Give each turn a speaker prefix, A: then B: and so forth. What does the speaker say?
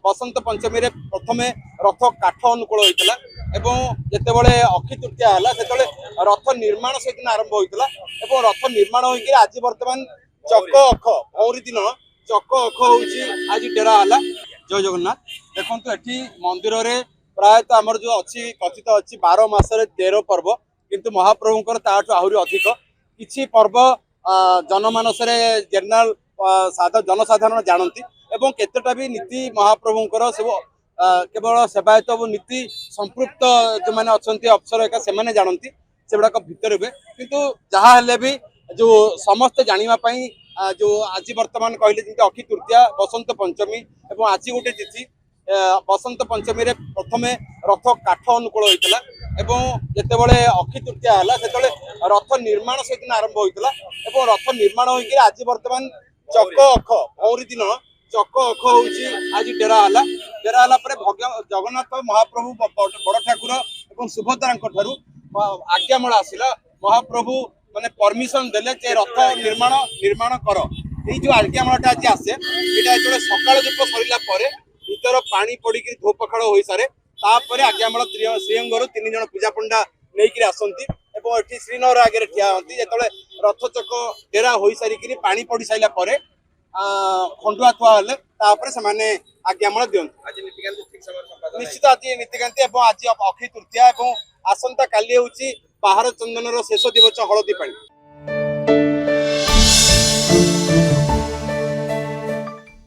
A: बसंत पंचमी रे प्रथमे रथ काठ अनुकूल होता जितेबाला अक्षय तृतीया है से रथ निर्माण से दिन आरंभ होता रथ निर्माण होकर आज बर्तमान चक अख भौरी दिन चक अख हूँ आज डेरा है। जय जगन्नाथ। देखो ये मंदिर रे प्रायतः आमर जो अच्छी कथित अच्छी 12 मासरे 13 पर्व किंतु महाप्रभुंकर ताठू आहरी अधिक किछि पर्व जनमानस जनरल जनसाधारण जानती एवं केतटा भी नीति महाप्रभुंकर सब केवल सेवायत नीति संपृक्त जो मैंने अच्छा अफसर एका से जानती से गुड़ाक भितर हुए किंतु जहाँ हेले भी जो समस्त जानापी जो आज बर्तमान कहले जमी अक्षय तृतीया बसंत पंचमी एवं आज गोटे तिथि बसंत पंचमी रे प्रथमे रथ काठ अनुकूल होता जितेबाला अक्षय तृतीया है से रथ निर्माण से दिन आरंभ होता रथ निर्माण होकर आज बर्तमान चक अख भौरी दिन चक अख हूँ आज डेरा है। डेरा जगन्नाथ महाप्रभु बड़ ठाकुर और सुभद्रा आज्ञामूल आसला महाप्रभु माने परमिशन देले जे रथ निर्माण कर ये जो आज्ञामूलटा आज आसे ये जो सकाल धूप सरला भीतर पानी पड़ी धूप पखाड़ हो सारे तापर आज्ञामूल श्रीअंगर 3 जन पूजा पंडा नहीं आसती ये श्रीनगर आगे ठिया होती जो रथ चक डेरा हो सारिक पानी पड़ सारा खंडुआ थुआ से आज्ञामूल दिखती निश्चित आज नीतिकांति आज अक्षय तृतीया आसंता काली हूँ बाहर चंदन शेष दिवस हलदी पानी।